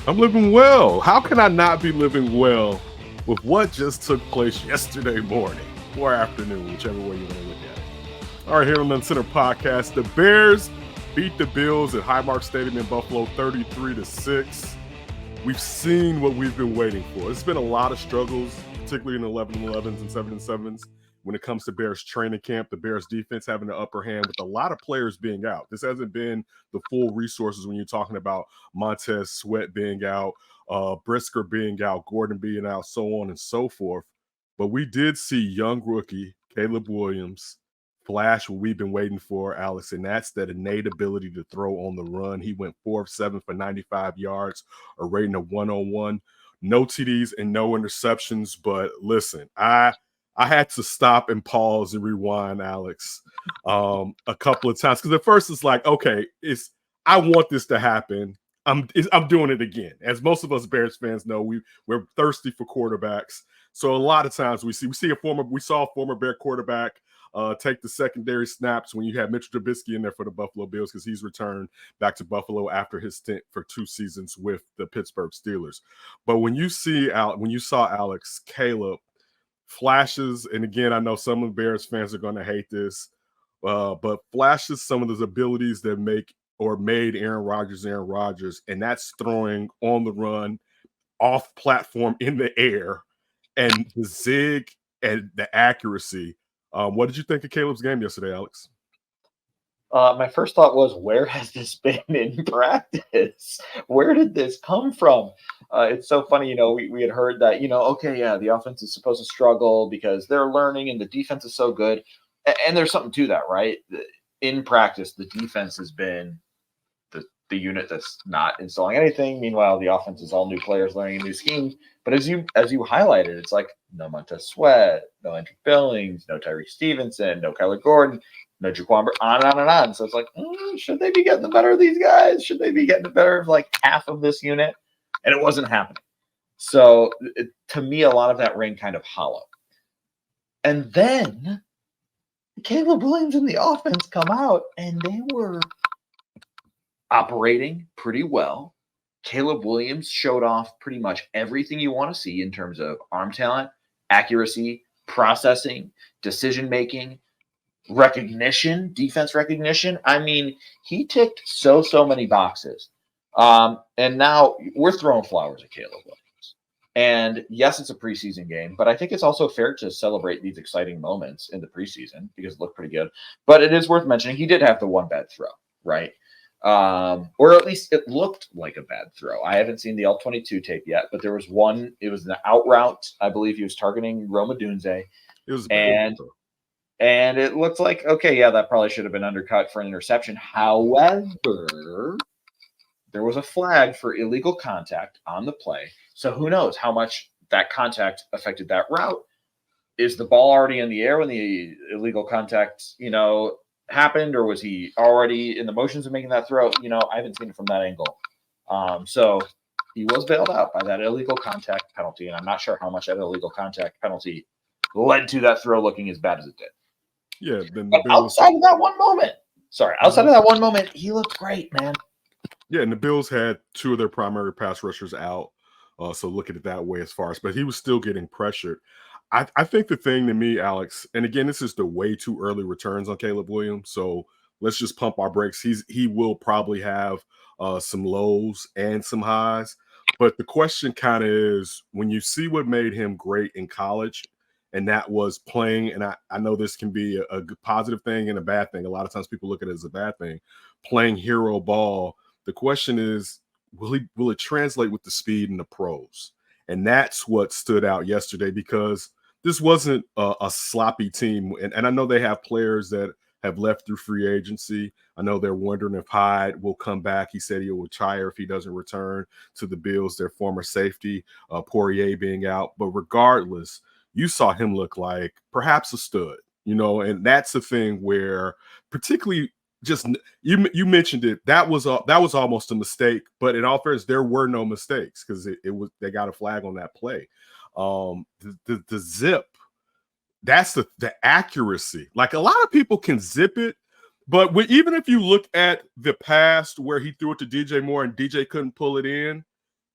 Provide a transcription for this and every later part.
I'm living well. How can I not be living well with what just took place yesterday morning or afternoon, whichever way you want to look at it? All right, here on the Center Podcast, the Bears beat the Bills at Highmark Stadium in Buffalo 33-6. We've seen what we've been waiting for. It's been a lot of struggles, particularly in 11-11s and 7-7s. When it comes to Bears training camp, the Bears defense having the upper hand with a lot of players being out. This hasn't been the full resources when you're talking about Montez Sweat being out, Brisker being out, Gordon being out, so on and so forth. But we did see young rookie Caleb Williams flash what we've been waiting for, Alex, and that's that innate ability to throw on the run. He went 4 of 7 for 95 yards, a rating of 101, no TDs and no interceptions. But listen, I had to stop and pause and rewind, Alex, a couple of times, because at first it's like, okay, I want this to happen. I'm doing it again. As most of us Bears fans know, we're thirsty for quarterbacks. So a lot of times we saw a former Bear quarterback take the secondary snaps when you had Mitchell Trubisky in there for the Buffalo Bills, because he's returned back to Buffalo after his stint for 2 seasons with the Pittsburgh Steelers. But when you saw Alex, Caleb flashes, and again, I know some of the Bears fans are going to hate this, but flashes some of those abilities that made Aaron Rodgers, and that's throwing on the run, off platform, in the air, and the zig and the accuracy. What did you think of Caleb's game yesterday, Alex? My first thought was, where has this been in practice? Where did this come from? It's so funny, we had heard that, okay, yeah, the offense is supposed to struggle because they're learning and the defense is so good. And there's something to that, right? In practice, the defense has been the unit that's not installing anything. Meanwhile, the offense is all new players learning a new scheme. But as you highlighted, it's like no Montez Sweat, no Andrew Billings, no Tyreek Stevenson, no Kyler Gordon, no Jaquan, on and on and on. So it's like, should they be getting the better of these guys? Should they be getting the better of like half of this unit? And it wasn't happening. So to me, a lot of that rang kind of hollow. And then Caleb Williams and the offense come out, and they were operating pretty well. Caleb Williams showed off pretty much everything you want to see in terms of arm talent, accuracy, processing, decision-making, recognition, defense recognition. I mean, he ticked so many boxes. And now we're throwing flowers at Caleb Williams. And yes, it's a preseason game, but I think it's also fair to celebrate these exciting moments in the preseason because it looked pretty good. But it is worth mentioning he did have the one bad throw, right? Or at least it looked like a bad throw. I haven't seen the L-22 tape yet, but there was one. It was an out route. I believe he was targeting Rome Odunze. It was a bad throw. And it looked like, okay, yeah, that probably should have been undercut for an interception. However, there was a flag for illegal contact on the play. So who knows how much that contact affected that route? Is the ball already in the air when the illegal contact, happened, or was he already in the motions of making that throw? I haven't seen it from that angle. So he was bailed out by that illegal contact penalty, and I'm not sure how much that illegal contact penalty led to that throw looking as bad as it did. Yeah, but outside of that one moment, he looked great, man. Yeah, and the Bills had 2 of their primary pass rushers out, so look at it that way but he was still getting pressured. I think the thing to me, Alex, and again, this is the way too early returns on Caleb Williams, so let's just pump our brakes. He will probably have some lows and some highs, but the question kind of is, when you see what made him great in college, and that was playing, and I know this can be a positive thing and a bad thing. A lot of times people look at it as a bad thing, playing hero ball. The question is, will it translate with the speed in the pros? And that's what stood out yesterday, because this wasn't a sloppy team. And I know they have players that have left through free agency. I know they're wondering if Hyde will come back. He said he'll retire if he doesn't return to the Bills, their former safety, Poirier being out. But regardless, you saw him look like perhaps a stud, and that's the thing where, particularly, just you mentioned it, that was almost a mistake, but in all fairness, there were no mistakes because they got a flag on that play. The zip, that's the accuracy. Like, a lot of people can zip it, but even if you look at the past where he threw it to DJ Moore and DJ couldn't pull it in,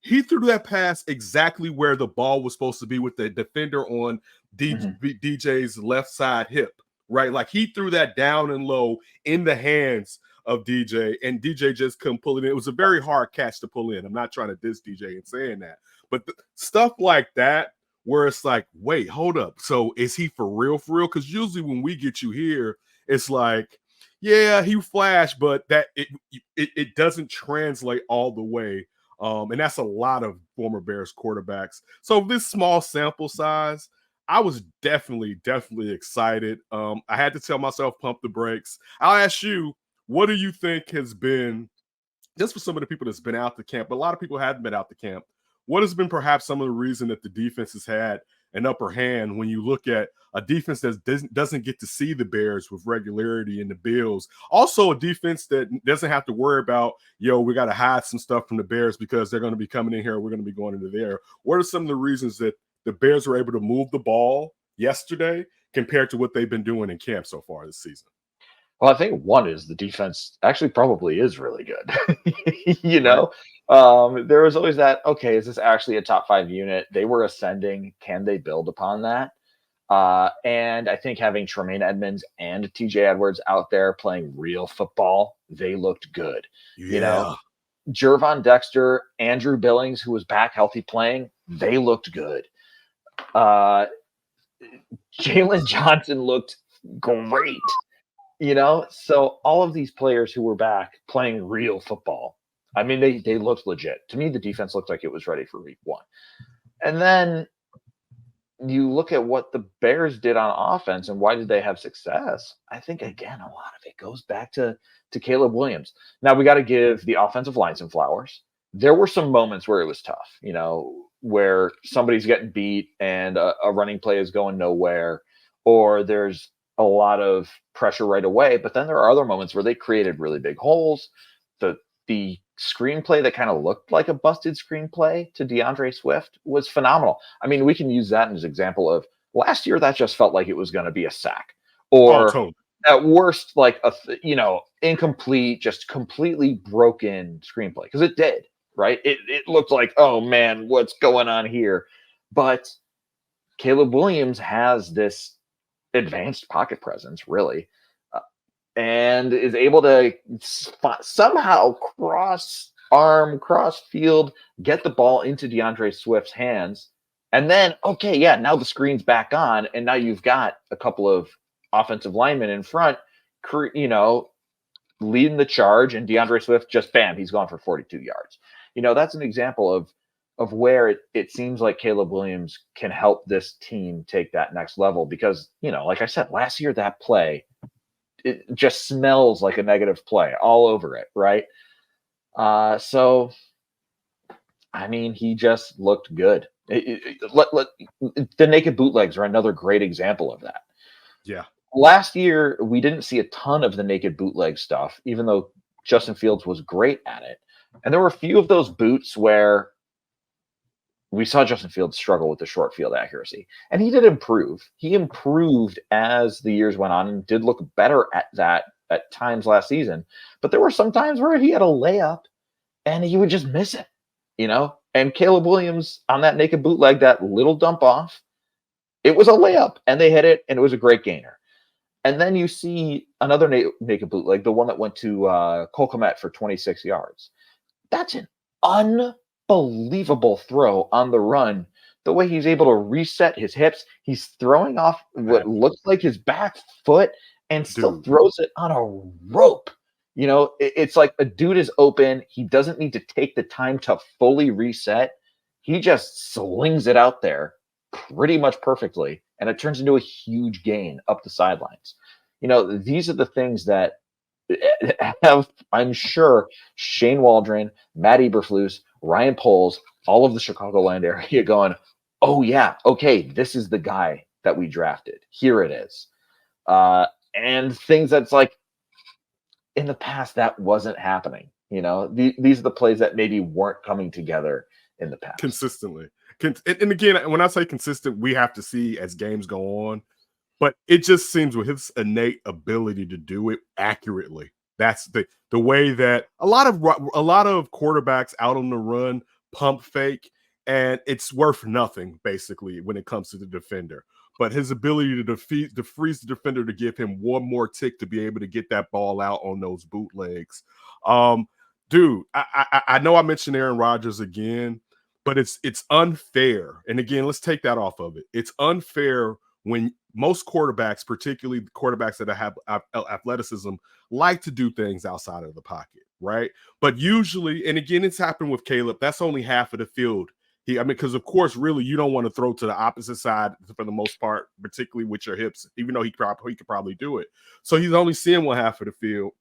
he threw that pass exactly where the ball was supposed to be with the defender on DJ's left side hip, right? Like he threw that down and low in the hands of DJ, and DJ just couldn't pull it in. It was a very hard catch to pull in. I'm not trying to diss DJ in saying that, but stuff like that, where it's like, wait, hold up. So is he for real? For real? Because usually when we get you here, it's like, yeah, he flashed, but that it doesn't translate all the way. And that's a lot of former Bears quarterbacks. So this small sample size, I was definitely excited. I had to tell myself, pump the brakes. I'll ask you, what do you think has been, just for some of the people that's been out the camp, but a lot of people haven't been out the camp, what has been perhaps some of the reason that the defense has had an upper hand when you look at a defense that doesn't get to see the Bears with regularity in the Bills? Also a defense that doesn't have to worry about, we got to hide some stuff from the Bears because they're going to be coming in here, we're going to be going into there. What are some of the reasons that the Bears were able to move the ball yesterday compared to what they've been doing in camp so far this season? Well, I think one is the defense actually probably is really good. There was always that, okay, is this actually a top 5 unit? They were ascending. Can they build upon that? And I think having Tremaine Edmonds and TJ Edwards out there playing real football, they looked good. Yeah. Jervon Dexter, Andrew Billings, who was back healthy playing, they looked good. Jalen Johnson looked great. So all of these players who were back playing real football, I mean, they looked legit. To me, the defense looked like it was ready for week 1. And then you look at what the Bears did on offense and why did they have success? I think, again, a lot of it goes back to Caleb Williams. Now, we got to give the offensive line some flowers. There were some moments where it was tough, where somebody's getting beat and a running play is going nowhere, or there's a lot of pressure right away. But then there are other moments where they created really big holes. The screenplay that kind of looked like a busted screenplay to DeAndre Swift was phenomenal. I mean, we can use that as an example of last year that just felt like it was going to be a sack, or totally. At worst, like incomplete, just completely broken screenplay, because it did, right? It looked like, oh man, what's going on here? But Caleb Williams has this advanced pocket presence, really, and is able to somehow cross field, get the ball into DeAndre Swift's hands. And then, now the screen's back on, and now you've got a couple of offensive linemen in front, leading the charge, and DeAndre Swift just, bam, he's gone for 42 yards. That's an example of where it seems like Caleb Williams can help this team take that next level, because, like I said, last year, that play, it just smells like a negative play all over it, right? So, I mean, he just looked good. The naked bootlegs are another great example of that. Yeah. Last year, we didn't see a ton of the naked bootleg stuff, even though Justin Fields was great at it. And there were a few of those boots where we saw Justin Fields struggle with the short field accuracy. And he did improve. He improved as the years went on and did look better at that at times last season. But there were some times where he had a layup and he would just miss it, And Caleb Williams on that naked bootleg, that little dump off, it was a layup and they hit it and it was a great gainer. And then you see another naked bootleg, the one that went to Cole Kmet for 26 yards. That's an unbelievable throw on the run. The way he's able to reset his hips, he's throwing off what looks like his back foot and still throws it on a rope. It's like a dude is open. He doesn't need to take the time to fully reset. He just slings it out there pretty much perfectly, and it turns into a huge gain up the sidelines. These are the things that have, I'm sure, Shane Waldron, Matt Eberflus, Ryan Poles, all of the Chicagoland area going, oh yeah, okay, this is the guy that we drafted. Here it is. And things that's like, in the past, that wasn't happening. These are the plays that maybe weren't coming together in the past. Consistently. And again, when I say consistent, we have to see as games go on. But it just seems with his innate ability to do it accurately. That's the way that a lot of quarterbacks out on the run pump fake, and it's worth nothing basically when it comes to the defender. But his ability to freeze the defender to give him one more tick to be able to get that ball out on those bootlegs. Dude, I know I mentioned Aaron Rodgers again, but it's unfair. And again, let's take that off of it. It's unfair when most quarterbacks, particularly quarterbacks that have athleticism, like to do things outside of the pocket, right? But usually, and again, it's happened with Caleb, that's only half of the field. Because of course, really, you don't want to throw to the opposite side for the most part, particularly with your hips, even though he could probably do it. So he's only seeing one half of the field,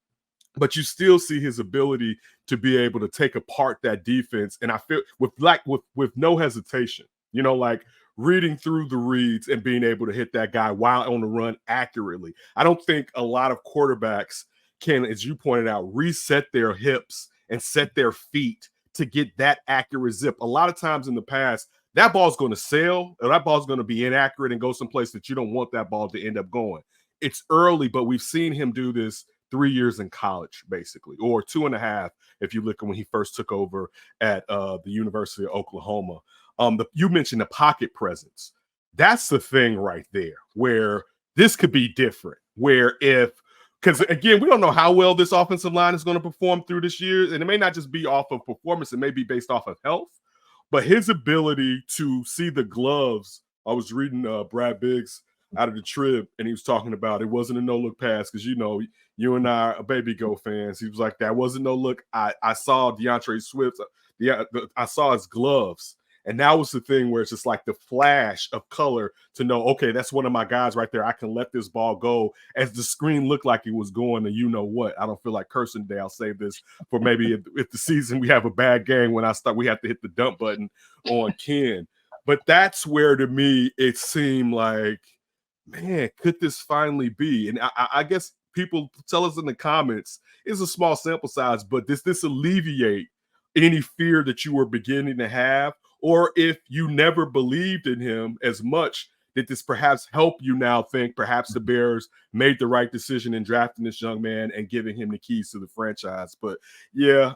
but you still see his ability to be able to take apart that defense. And I feel with no hesitation, like reading through the reads and being able to hit that guy while on the run accurately. I don't think a lot of quarterbacks can, as you pointed out, reset their hips and set their feet to get that accurate zip. A lot of times in the past, that ball's going to sail, or that ball's going to be inaccurate and go someplace that you don't want that ball to end up going. It's early, but we've seen him do this 3 years in college, basically, or 2.5 if you look at when he first took over at the University of Oklahoma. You mentioned the pocket presence. That's the thing right there, where this could be different, because again, we don't know how well this offensive line is going to perform through this year. And it may not just be off of performance. It may be based off of health. But his ability to see the gloves, I was reading Brad Biggs out of the Trib, and he was talking about it wasn't a no-look pass because, you and I are Baby Go fans. He was like, that wasn't no look. I saw DeAndre Swift. I saw his gloves. And that was the thing where it's just like the flash of color to know, okay, that's one of my guys right there. I can let this ball go as the screen looked like it was going to what. I don't feel like cursing today. I'll save this for maybe if the season we have a bad game when we have to hit the dump button on Ken. But that's where, to me, it seemed like, man, could this finally be? And I guess people tell us in the comments, it's a small sample size, but this alleviate any fear that you were beginning to have? Or if you never believed in him as much, did this perhaps help you now think perhaps the Bears made the right decision in drafting this young man and giving him the keys to the franchise? But yeah,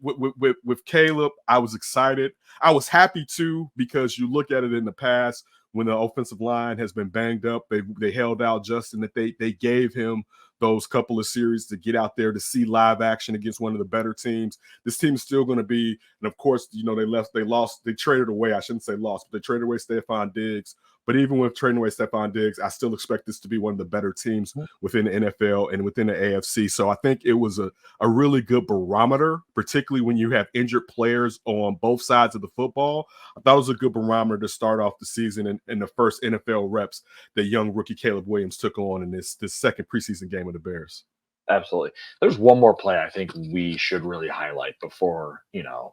with Caleb, I was excited. I was happy too, because you look at it in the past when the offensive line has been banged up, they held out Justin, that they gave him those couple of series to get out there to see live action against one of the better teams. This team is still going to be, and of course, they traded away, I shouldn't say lost, but they traded away Stephon Diggs. But even with trading away Stephon Diggs, I still expect this to be one of the better teams within the NFL and within the AFC. So I think it was a really good barometer, particularly when you have injured players on both sides of the football. I thought it was a good barometer to start off the season in the first NFL reps that young rookie Caleb Williams took on in this second preseason game of the Bears. Absolutely. There's one more play I think we should really highlight before,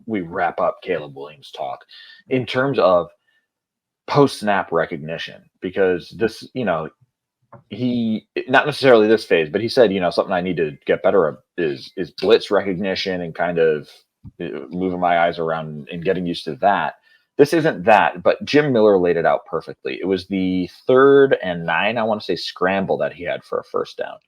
we wrap up Caleb Williams talk in terms of post-snap recognition, because this, he, not necessarily this phase, but he said, something I need to get better at is blitz recognition and kind of moving my eyes around and getting used to that. This isn't that, but Jim Miller laid it out perfectly. It was the 3rd and 9, I want to say, scramble that he had for a first down.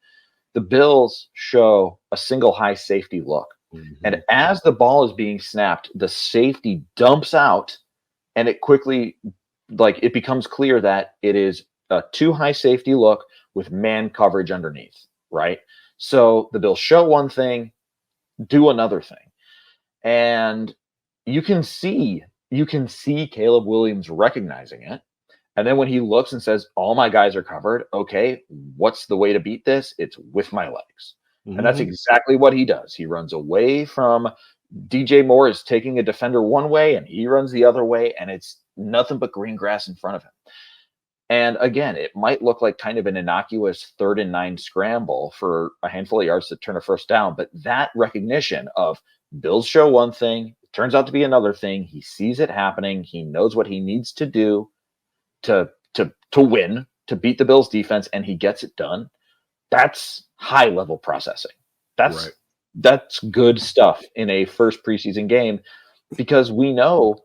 The Bills show a single high safety look. Mm-hmm. And as the ball is being snapped, the safety dumps out, and it quickly, it becomes clear that it is a too high safety look with man coverage underneath, right? So the Bills show one thing, do another thing. And you can see Caleb Williams recognizing it. And then when he looks and says, all my guys are covered, okay, what's the way to beat this? It's with my legs. Mm-hmm. And that's exactly what he does. He runs away from DJ Moore is taking a defender one way and he runs the other way, and it's nothing but green grass in front of him. And again, it might look like kind of an innocuous 3rd and 9 scramble for a handful of yards to turn a first down. But that recognition of Bills show one thing, it turns out to be another thing. He sees it happening. He knows what he needs to do to win, to beat the Bills defense, and he gets it done. That's high level processing. That's good stuff in a first preseason game, because we know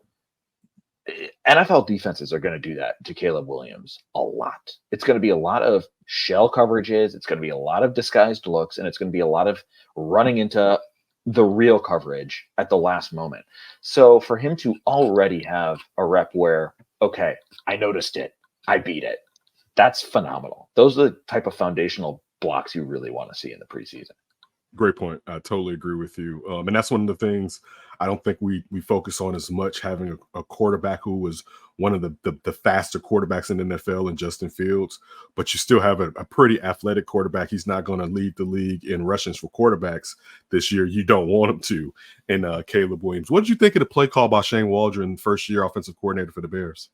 NFL defenses are going to do that to Caleb Williams a lot. It's going to be a lot of shell coverages. It's going to be a lot of disguised looks, and it's going to be a lot of running into the real coverage at the last moment. So for him to already have a rep where, okay, I noticed it, I beat it, that's phenomenal. Those are the type of foundational blocks you really want to see in the preseason. Great point. I totally agree with you. And that's one of the things I don't think we focus on as much, having a quarterback who was one of the faster quarterbacks in the NFL in Justin Fields, but you still have a pretty athletic quarterback. He's not going to lead the league in rushings for quarterbacks this year. You don't want him to. And Caleb Williams. What did you think of the play call by Shane Waldron, first-year offensive coordinator for the Bears?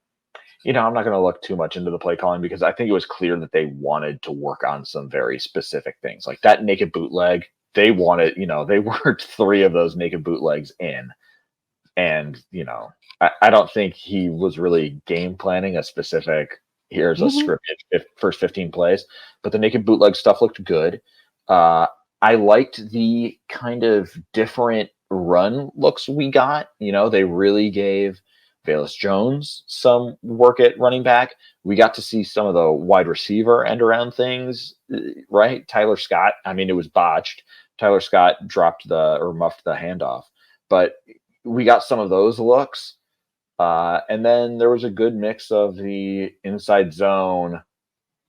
I'm not going to look too much into the play calling because I think it was clear that they wanted to work on some very specific things. Like that naked bootleg, they wanted, they worked 3 of those naked bootlegs in. And, I don't think he was really game planning a specific, here's a scripted first 15 plays. But the naked bootleg stuff looked good. I liked the kind of different run looks we got. They really gave Velus Jones some work at running back. We got to see some of the wide receiver end around things, right? Tyler Scott, it was botched. Tyler Scott muffed the handoff, but we got some of those looks. And then there was a good mix of the inside zone,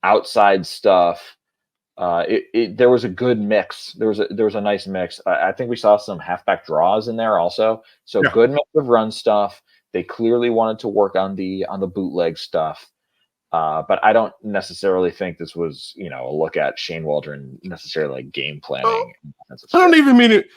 outside stuff. There was a good mix. There was a nice mix. I think we saw some halfback draws in there also. So good mix of run stuff. They clearly wanted to work on the bootleg stuff. But I don't necessarily think this was, a look at Shane Waldron necessarily like game planning. I don't even mean it.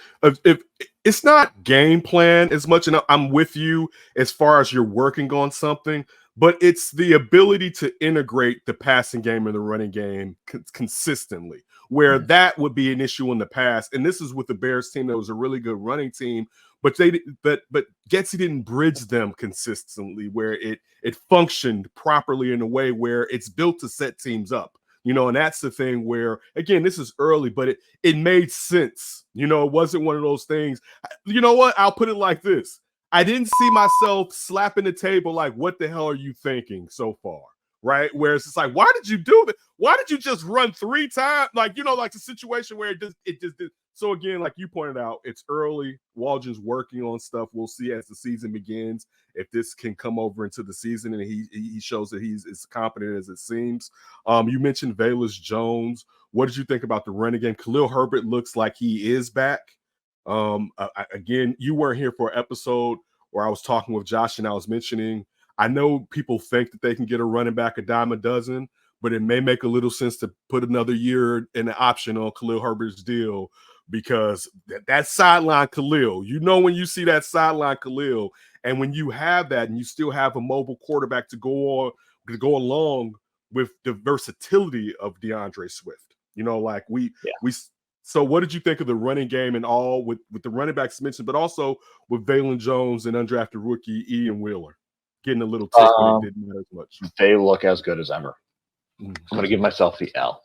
If it's not game plan as much, and I'm with you as far as you're working on something, but it's the ability to integrate the passing game and the running game consistently, where that would be an issue in the past. And this is with the Bears team that was a really good running team, but Getsy didn't bridge them consistently where it functioned properly in a way where it's built to set teams up. And that's the thing where, again, this is early, but it made sense. It wasn't one of those things. You know what? I'll put it like this. I didn't see myself slapping the table like, what the hell are you thinking so far? Right? Where it's just like, why did you do that? Why did you just run 3 times? Like, like the situation where it just did. So again, like you pointed out, it's early. Waldron's working on stuff. We'll see as the season begins if this can come over into the season and he shows that he's as competent as it seems. You mentioned Velus Jones. What did you think about the running game? Khalil Herbert looks like he is back. Again, you weren't here for an episode where I was talking with Josh and I was mentioning, I know people think that they can get a running back a dime a dozen, but it may make a little sense to put another year in the option on Khalil Herbert's deal because that sideline Khalil, when you see that sideline Khalil, and when you have that and you still have a mobile quarterback to go along with the versatility of DeAndre Swift, So what did you think of the running game and all with the running backs mentioned, but also with Velus Jones and undrafted rookie Ian Wheeler getting a little tick, but it didn't matter as much? They look as good as ever. I'm going to give myself the L.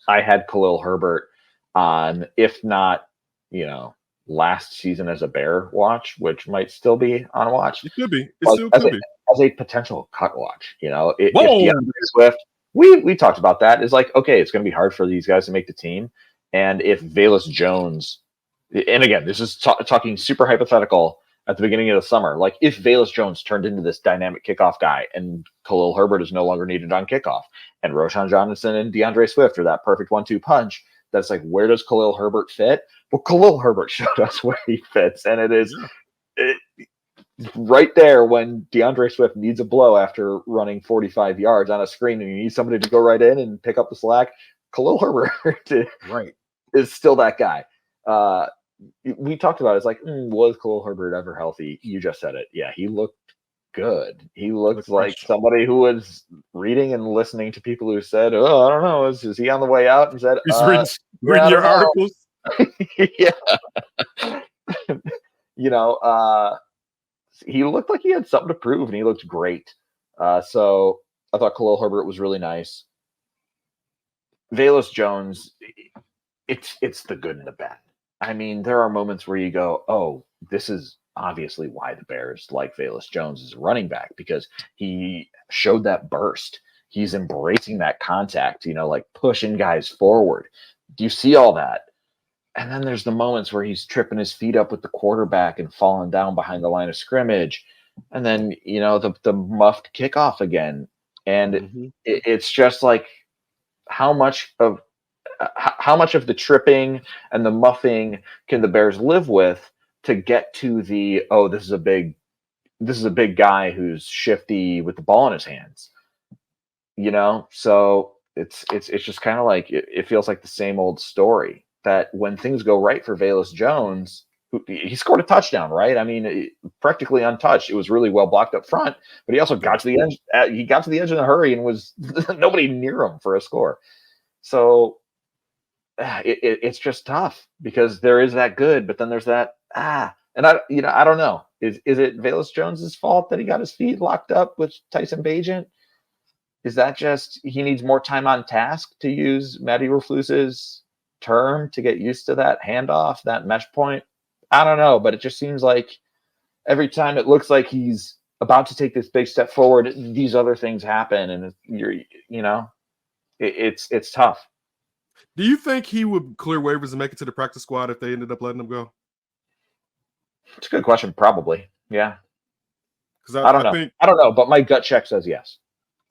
I had Khalil Herbert on, if not, last season as a Bear watch, which might still be on watch. It could be. It still could be. As a potential cut watch. If DeAndre Swift, we talked about that. It's like, okay, it's going to be hard for these guys to make the team. And if Velus Jones, and again, this is talking super hypothetical at the beginning of the summer, like if Velus Jones turned into this dynamic kickoff guy and Khalil Herbert is no longer needed on kickoff and Roshan Johnson and DeAndre Swift are that perfect 1-2 punch, that's like, where does Khalil Herbert fit? Well, Khalil Herbert showed us where he fits. And it is right there when DeAndre Swift needs a blow after running 45 yards on a screen and you need somebody to go right in and pick up the slack. Khalil Herbert is still that guy. We talked about it. It's like, was Khalil Herbert ever healthy? You just said it. Yeah, he looked good. He looked like somebody who was reading and listening to people who said, "Oh, I don't know, is he on the way out?" And said, "He's reading your articles." Yeah, he looked like he had something to prove, and he looked great. So I thought Khalil Herbert was really nice. Velus Jones, it's the good and the bad. I mean, there are moments where you go, "Oh, this is obviously why the Bears like Velus Jones as a running back, because he showed that burst. He's embracing that contact, like pushing guys forward. Do you see all that?" And then there's the moments where he's tripping his feet up with the quarterback and falling down behind the line of scrimmage. And then, the muffed kickoff again. And it's just like how much of the tripping and the muffing can the Bears live with to get to this is a big guy who's shifty with the ball in his hands. So it's just kind of like it feels like the same old story, that when things go right for Velus Jones, he scored a touchdown, right? I mean, practically untouched. It was really well blocked up front, but he also got to the edge. He got to the edge in a hurry and was nobody near him for a score. So it's just tough because there is that good, but then there's that and I don't know. Is it Velus Jones's fault that he got his feet locked up with Tyson Bagent? Is that just he needs more time on task, to use Matty Eberflus's term, to get used to that handoff, that mesh point? I don't know, but it just seems like every time it looks like he's about to take this big step forward, these other things happen, and it's tough. Do you think he would clear waivers and make it to the practice squad if they ended up letting him go? It's a good question. Probably, yeah. Because I don't know. I don't know, but my gut check says yes.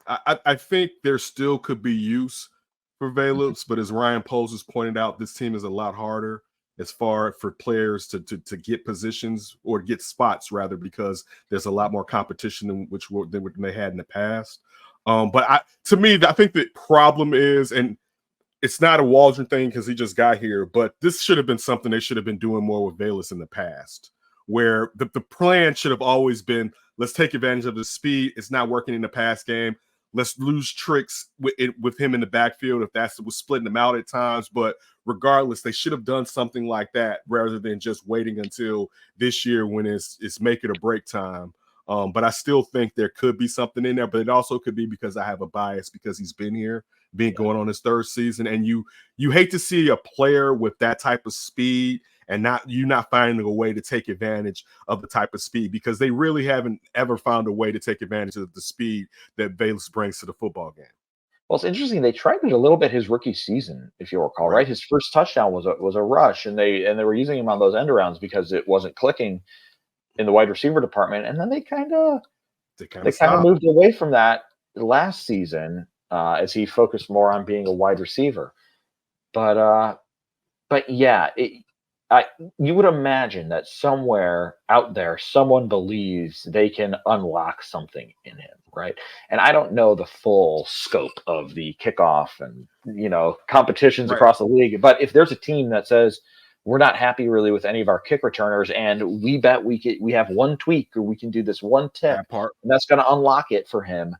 I think there still could be use for Velus, but as Ryan Poles has pointed out, this team is a lot harder as far for players to get positions or get spots rather, because there's a lot more competition than they had in the past. But to me, I think the problem is, and it's not a Waldron thing because he just got here, but this should have been something they should have been doing more with Velus in the past, where the plan should have always been, let's take advantage of the speed. It's not working in the pass game. Let's lose tricks with him in the backfield if that's was splitting them out at times. But regardless, they should have done something like that rather than just waiting until this year when it's make it or break time. But I still think there could be something in there, but it also could be because I have a bias because he's been here, going on his third season. And you hate to see a player with that type of speed and not finding a way to take advantage of the type of speed, because they really haven't ever found a way to take advantage of the speed that Velus brings to the football game. Well, it's interesting. They tried it a little bit his rookie season, if you recall, right? His first touchdown was a rush, and they were using him on those end arounds because it wasn't clicking in the wide receiver department. And then they kind of moved away from that last season as he focused more on being a wide receiver. But yeah, you would imagine that somewhere out there, someone believes they can unlock something in him, right? And I don't know the full scope of the kickoff and, competitions across the league. But if there's a team that says, we're not happy really with any of our kick returners, and we bet we have one tweak, or we can do this one tip, and that's going to unlock it for him,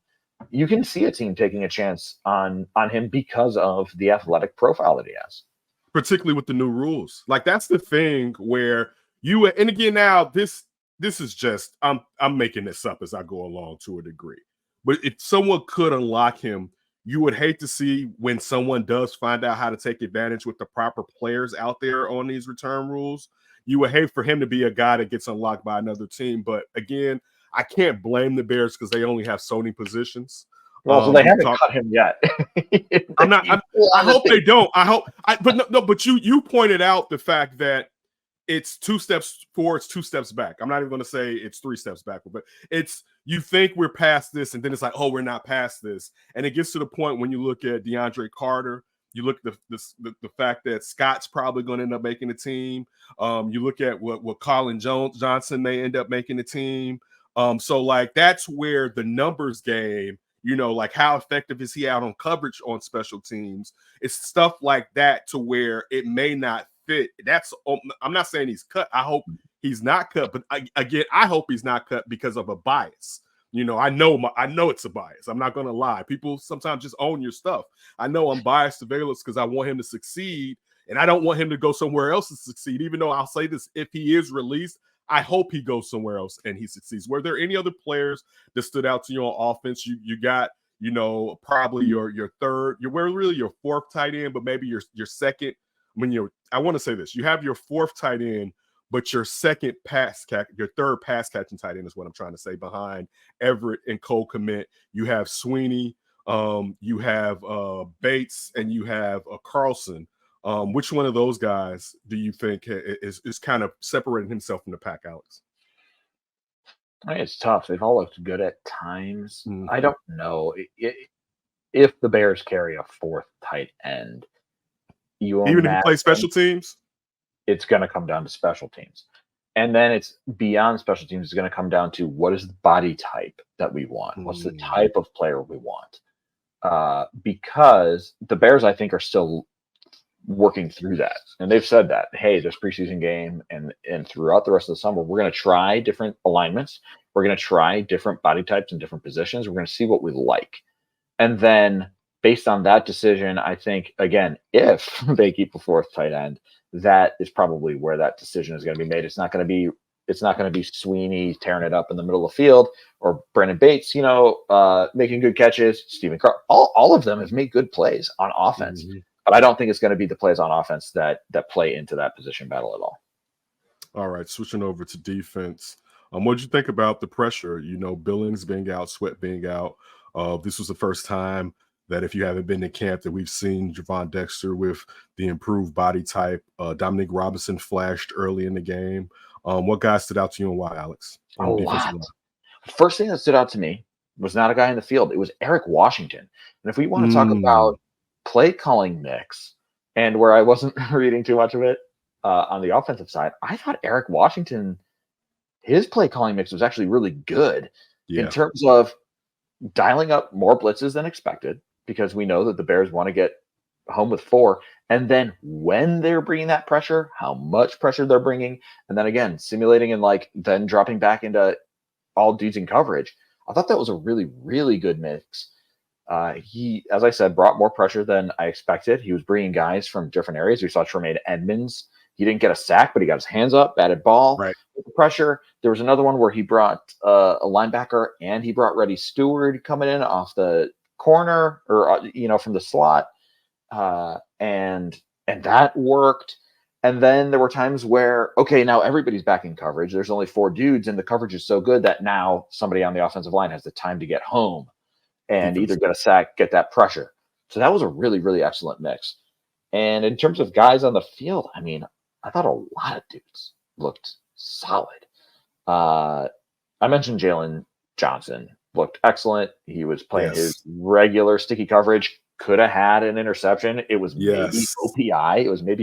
you can see a team taking a chance on him because of the athletic profile that he has. Particularly with the new rules. Like, that's the thing where and again, now this is just, I'm making this up as I go along to a degree. But if someone could unlock him, you would hate to see when someone does find out how to take advantage with the proper players out there on these return rules. You would hate for him to be a guy that gets unlocked by another team. But again, I can't blame the Bears because they only have so many positions. Well, so they haven't cut him yet. I hope they don't. But you pointed out the fact that it's 2 steps forward, it's 2 steps back. I'm not even going to say it's 3 steps back, but it's, you think we're past this, and then it's like, oh, we're not past this. And it gets to the point when you look at DeAndre Carter, you look at the fact that Scott's probably going to end up making the team. You look at what Colin Johnson may end up making the team. So like that's where the numbers game, like how effective is he out on coverage on special teams? It's stuff like that to where it may not fit. I'm not saying he's cut. I hope he's not cut, but I hope he's not cut because of a bias. I know it's a bias. I'm not going to lie. People sometimes just own your stuff. I know I'm biased to Velus because I want him to succeed, and I don't want him to go somewhere else to succeed, even though I'll say this, if he is released, I hope he goes somewhere else and he succeeds. Were there any other players that stood out to you on offense? You got, probably your third, your fourth tight end, but maybe your second. I want to say this. You have your fourth tight end, but your third pass catching tight end is what I'm trying to say, behind Everett and Cole Kmet. You have Sweeney, you have Bates, and you have Carlson. Which one of those guys do you think is kind of separating himself from the pack, Alex? I mean, it's tough. They've all looked good at times. Mhm. I don't know if the Bears carry a fourth tight end. You Even if he plays imagine special teams? it's going to come down to special teams. And then it's beyond special teams. It's going to come down to what is the body type that we want? What's the type of player we want? Because the Bears, I think, are still working through that. And they've said that, hey, this preseason game and throughout the rest of the summer, we're going to try different alignments. We're going to try different body types and different positions. We're going to see what we like. And then based on that decision, I think, again, if they keep a fourth tight end, that is probably where that decision is going to be made. It's not going to be Sweeney tearing it up in the middle of the field or Brendan Bates, making good catches. Stephen Carr, all of them have made good plays on offense. Mm-hmm. But I don't think it's going to be the plays on offense that play into that position battle at all. All right, switching over to defense. What did you think about the pressure? Billings being out, Sweat being out. This was the first time that, if you haven't been to camp, that we've seen Javon Dexter with the improved body type. Dominique Robinson flashed early in the game. What guys stood out to you and why, Alex? A lot. First thing that stood out to me was not a guy in the field. It was Eric Washington. And if we want to talk about play calling mix, and where I wasn't reading too much of it on the offensive side, I thought Eric Washington, his play calling mix was actually really good in terms of dialing up more blitzes than expected, because we know that the Bears want to get home with 4. And then when they're bringing that pressure, how much pressure they're bringing. And then again, simulating and then dropping back into all dudes in coverage. I thought that was a really, really good mix. He, as I said, brought more pressure than I expected. He was bringing guys from different areas. We saw Tremaine Edmonds. He didn't get a sack, but he got his hands up, batted ball with the pressure. There was another one where he brought a linebacker, and he brought Reddy Stewart coming in off the corner or from the slot, and that worked. And then there were times where, okay, now everybody's back in coverage. There's only 4 dudes, and the coverage is so good that now somebody on the offensive line has the time to get home and either get a sack, get that pressure. So that was a really, really excellent mix. And in terms of guys on the field, I mean, I thought a lot of dudes looked solid. I mentioned Jalen Johnson looked excellent. He was playing his regular sticky coverage, could have had an interception. It was maybe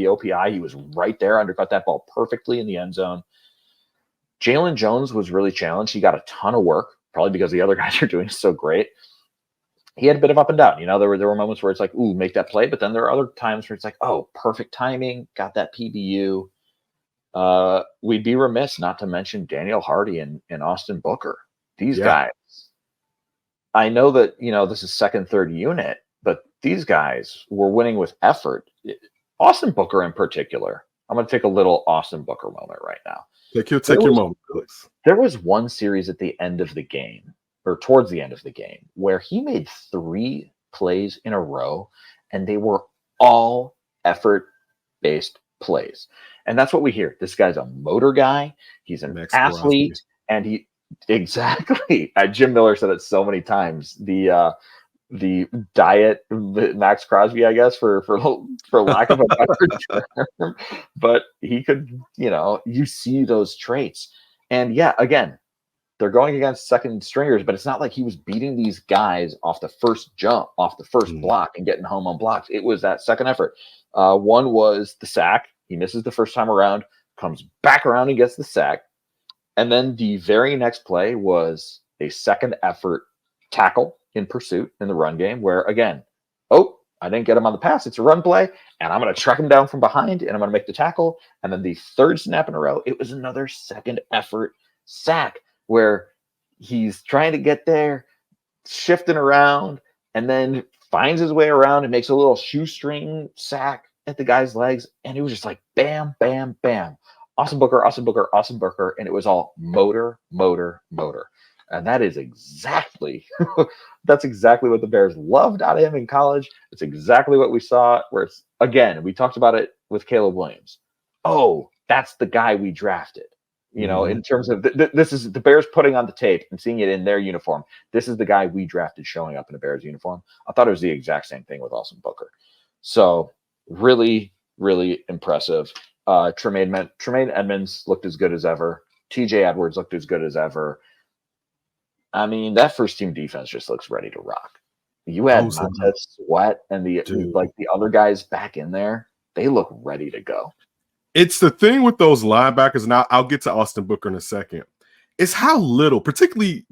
OPI. He was right there, undercut that ball perfectly in the end zone. Jalen Jones was really challenged. He got a ton of work, probably because the other guys are doing so great. He had a bit of up and down. There were moments where it's like, ooh, make that play. But then there are other times where it's like, oh, perfect timing, got that PBU. We'd be remiss not to mention Daniel Hardy and Austin Booker. These guys, I know that, this is second, third unit, but these guys were winning with effort. Austin Booker in particular. I'm going to take a little Austin Booker moment right now. Take your moment, Felix. There was one series at the end of the game, or towards the end of the game, where he made 3 plays in a row, and they were all effort-based plays. And that's what we hear. This guy's a motor guy. He's an athlete, and he exactly. Jim Miller said it so many times. The diet Max Crosby, I guess, for lack of a better term, but he could, you see those traits, and again. They're going against second stringers, but it's not like he was beating these guys off the first jump, off the first block, and getting home on blocks. It was that second effort. One was the sack. He misses the first time around, comes back around and gets the sack. And then the very next play was a second effort tackle in pursuit in the run game where, again, I didn't get him on the pass. It's a run play, and I'm going to track him down from behind, and I'm going to make the tackle. And then the third snap in a row, it was another second effort sack, where he's trying to get there, shifting around, and then finds his way around and makes a little shoestring sack at the guy's legs. And it was just like, bam, bam, bam. Austin Booker, Austin Booker, Austin Booker. And it was all motor, motor, motor. And that is exactly, that's exactly what the Bears loved out of him in college. It's exactly what we saw where it's, again, we talked about it with Caleb Williams. Oh, that's the guy we drafted. In terms of this is the Bears putting on the tape and seeing it in their uniform. This is the guy we drafted showing up in a Bears uniform. I thought it was the exact same thing with Austin Booker. So really, really impressive. Tremaine Edmonds looked as good as ever. TJ Edwards looked as good as ever. I mean, that first team defense just looks ready to rock. You had Montez Sweat and the other guys back in there. They look ready to go. It's the thing with those linebackers, and I'll get to Austin Booker in a second. It's how little, particularly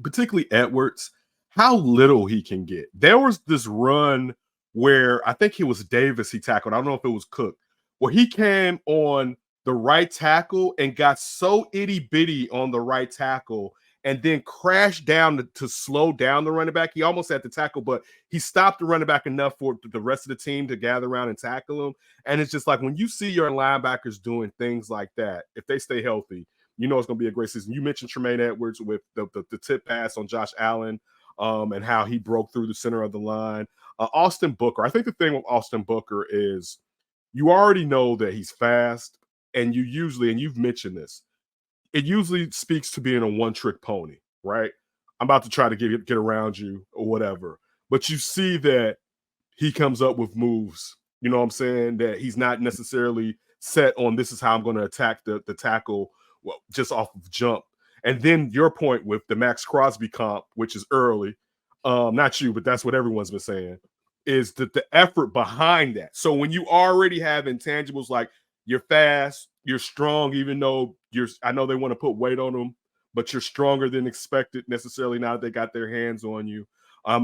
Edwards, how little he can get. There was this run where I think it was Davis he tackled. I don't know if it was Cook, where he came on the right tackle and got so itty-bitty on the right tackle and then crashed down to slow down the running back. He almost had to tackle, but he stopped the running back enough for the rest of the team to gather around and tackle him. And it's just like when you see your linebackers doing things like that, if they stay healthy, you know it's going to be a great season. You mentioned Tremaine Edwards with the tip pass on Josh Allen and how he broke through the center of the line. Austin Booker, I think the thing with Austin Booker is you already know that he's fast, and you usually, and you've mentioned this, it usually speaks to being a one-trick pony, right? I'm about to try to get around you or whatever. But you see that he comes up with moves, you know what I'm saying, that he's not necessarily set on this is how I'm going to attack the tackle just off of jump. And then your point with the Max Crosby comp, which is early, not you, but that's what everyone's been saying, is that the effort behind that. So when you already have intangibles like you're fast, you're strong, even though I know they want to put weight on them, but you're stronger than expected necessarily now that they got their hands on you.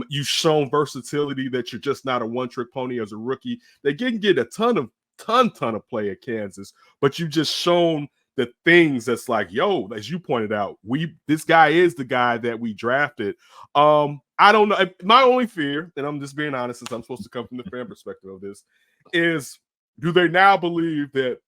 You've shown versatility that you're just not a one-trick pony as a rookie. They didn't get a ton of play at Kansas, but you've just shown the things that's like, yo, as you pointed out, this guy is the guy that we drafted. I don't know. My only fear, and I'm just being honest, since I'm supposed to come from the fan perspective of this, is do they now believe that,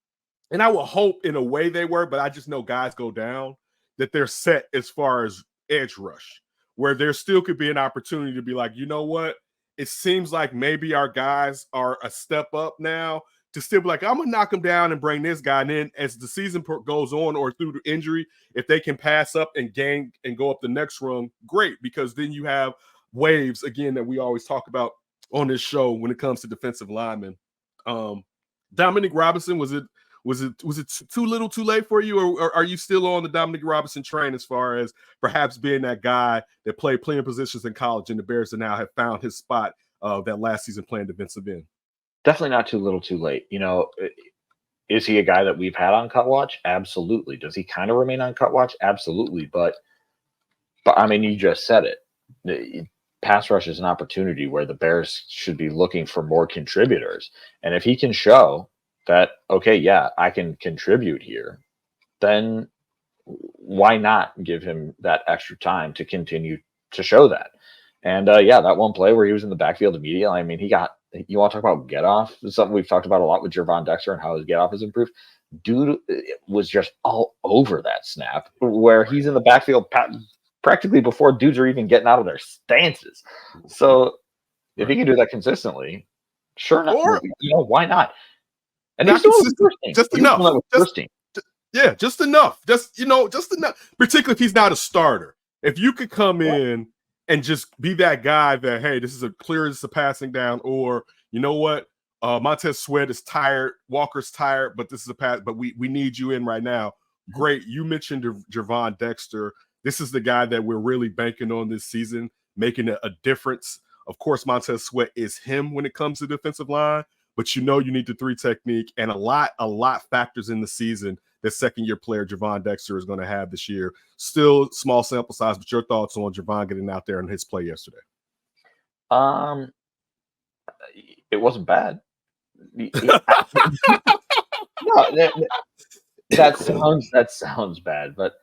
and I will hope in a way they were, but I just know guys go down, that they're set as far as edge rush, where there still could be an opportunity to be like, you know what? It seems like maybe our guys are a step up now to still be like, I'm going to knock him down and bring this guy. And then as the season goes on or through the injury, if they can pass up and gain and go up the next rung, great, because then you have waves, again, that we always talk about on this show when it comes to defensive linemen. Dominic Robinson, was it too little too late for you, or are you still on the Dominic Robinson train as far as perhaps being that guy that played plenty of positions in college and the Bears now have found his spot that last season playing defensive end? Definitely not too little too late. You know, is he a guy that we've had on Cut Watch? Absolutely. Does he kind of remain on Cut Watch? Absolutely. But I mean, you just said it. Pass rush is an opportunity where the Bears should be looking for more contributors. And if he can show that, okay, yeah, I can contribute here, then why not give him that extra time to continue to show that? And that one play where he was in the backfield immediately, I mean, you want to talk about get off? It's something we've talked about a lot with Gervon Dexter and how his get off has improved. Dude was just all over that snap where he's in the backfield practically before dudes are even getting out of their stances. So if he can do that consistently, sure enough, why not? And not just enough. Yeah, just enough. Just enough. Particularly if he's not a starter. If you could come in and just be that guy that, hey, this is a passing down, or you know what, Montez Sweat is tired, Walker's tired, but this is a pass, but we need you in right now. Great. You mentioned Gervon Dexter. This is the guy that we're really banking on this season, making a difference. Of course, Montez Sweat is him when it comes to defensive line, but you need the three technique, and a lot factors in the season that second-year player Gervon Dexter is going to have this year. Still small sample size, but your thoughts on Gervon getting out there and his play yesterday? It wasn't bad. No, that sounds bad, but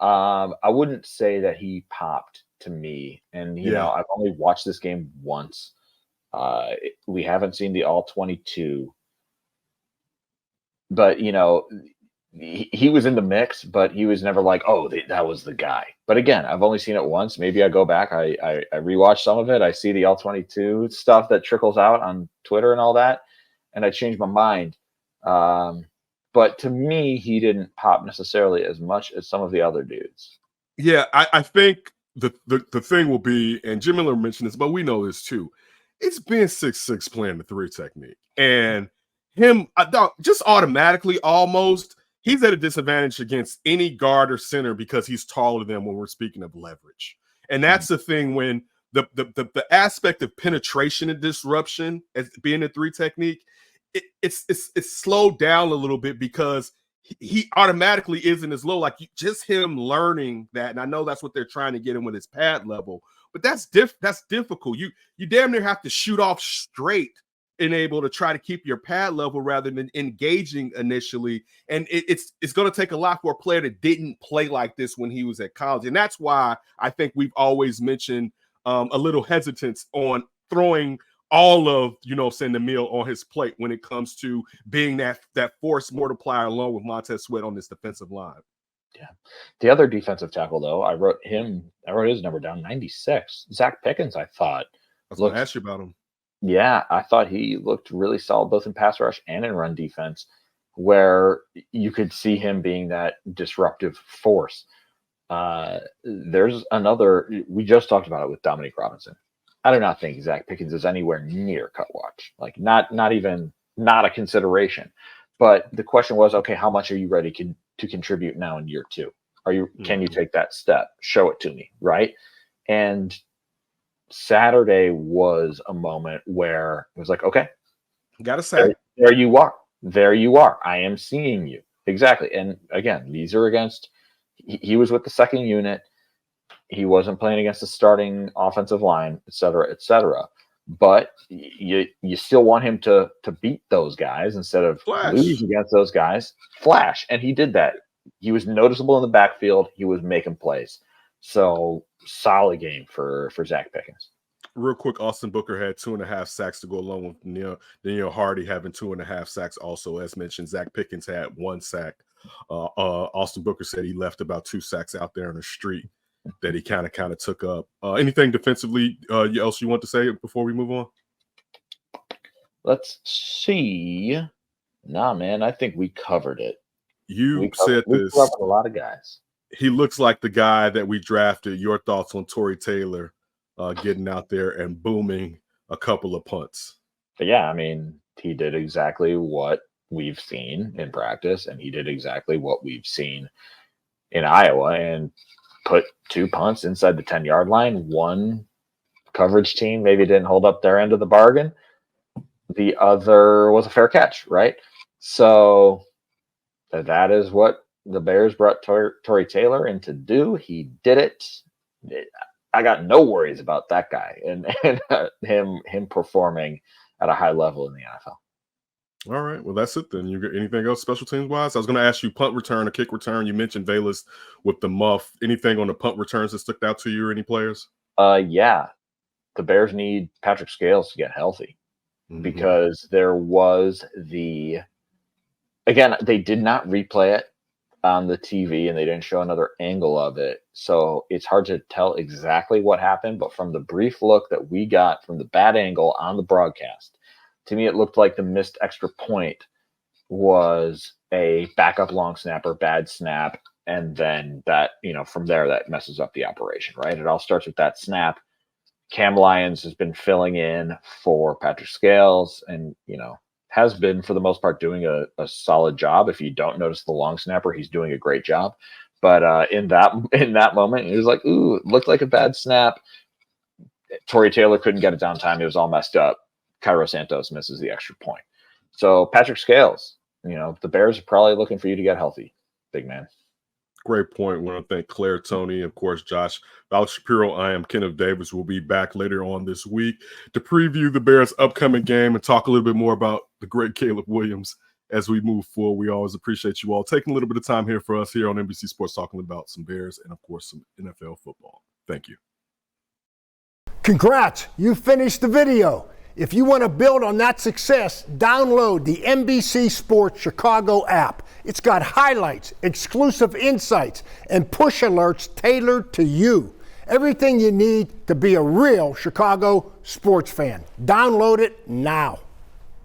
I wouldn't say that he popped to me. And you know, I've only watched this game once. We haven't seen the all 22, but you know, he was in the mix, but he was never like, oh, that was the guy. But again, I've only seen it once. Maybe I go back, I rewatch some of it. I see the all 22 stuff that trickles out on Twitter and all that, and I change my mind. But to me, he didn't pop necessarily as much as some of the other dudes. Yeah, I think the thing will be, and Jim Miller mentioned this, but we know this too. It's been 6'6" playing the three technique, and just automatically almost, he's at a disadvantage against any guard or center because he's taller than when we're speaking of leverage. And that's the thing when the aspect of penetration and disruption as being a 3 technique, it's slowed down a little bit because he automatically isn't as low. Like just him learning that, and I know that's what they're trying to get him with his pad level, but that's difficult. You damn near have to shoot off straight and able to try to keep your pad level rather than engaging initially. And it's going to take a lot for a player that didn't play like this when he was at college. And that's why I think we've always mentioned a little hesitance on throwing all of, the meal on his plate when it comes to being that force multiplier along with Montez Sweat on this defensive line. Yeah. The other defensive tackle, though, I wrote his number down, 96. Zach Pickens, I thought. I was going to ask you about him. Yeah, I thought he looked really solid both in pass rush and in run defense, where you could see him being that disruptive force. There's another, we just talked about it with Dominique Robinson. I do not think Zach Pickens is anywhere near cut watch, like not a consideration. But the question was, okay, how much are you ready to contribute now in year 2? Can you take that step? Show it to me, right? And Saturday was a moment where it was like, okay, got to say, there you are. I am seeing you. Exactly. And again, these are against, he was with the second unit. He wasn't playing against the starting offensive line, et cetera, but you still want him to beat those guys instead of lose against those guys. Flash. And he did that. He was noticeable in the backfield. He was making plays. So solid game for Zach Pickens. Real quick, Austin Booker had 2.5 sacks to go along with Neil Hardy having 2.5 sacks. Also, as mentioned, Zach Pickens had 1 sack. Austin Booker said he left about 2 sacks out there on the street that he kind of took up. Anything defensively else you want to say before we move on? Let's see. Nah, man, I think we covered it. We covered a lot of guys. He looks like the guy that we drafted. Your thoughts on Tory Taylor getting out there and booming a couple of punts? But yeah, I mean, he did exactly what we've seen in practice, and he did exactly what we've seen in Iowa, and put 2 punts inside the 10-yard line. One coverage team maybe didn't hold up their end of the bargain. The other was a fair catch, right? So that is what the Bears brought Tory Taylor in to do. He did it. I got no worries about that guy and him performing at a high level in the NFL. All right. Well, that's it then. You got anything else special teams wise? I was going to ask you punt return or kick return. You mentioned Velus with the muff. Anything on the punt returns that stuck out to you or any players? Yeah. The Bears need Patrick Scales to get healthy because there was again, they did not replay it on the TV and they didn't show another angle of it. So it's hard to tell exactly what happened, but from the brief look that we got from the bad angle on the broadcast, to me, it looked like the missed extra point was a backup long snapper, bad snap. And then that, from there, that messes up the operation, right? It all starts with that snap. Cam Lyons has been filling in for Patrick Scales and, has been, for the most part, doing a solid job. If you don't notice the long snapper, he's doing a great job. But in that moment, it was like, ooh, it looked like a bad snap. Tory Taylor couldn't get it down time. It was all messed up. Cairo Santos misses the extra point. So Patrick Scales, the Bears are probably looking for you to get healthy, big man. Great point. I want to thank Claire, Tony, of course, Josh. Velus Shapiro. I am Kenneth Davis. We'll be back later on this week to preview the Bears' upcoming game and talk a little bit more about the great Caleb Williams as we move forward. We always appreciate you all taking a little bit of time here for us here on NBC Sports, talking about some Bears and, of course, some NFL football. Thank you. Congrats. You finished the video. If you want to build on that success, download the NBC Sports Chicago app. It's got highlights, exclusive insights, and push alerts tailored to you. Everything you need to be a real Chicago sports fan. Download it now.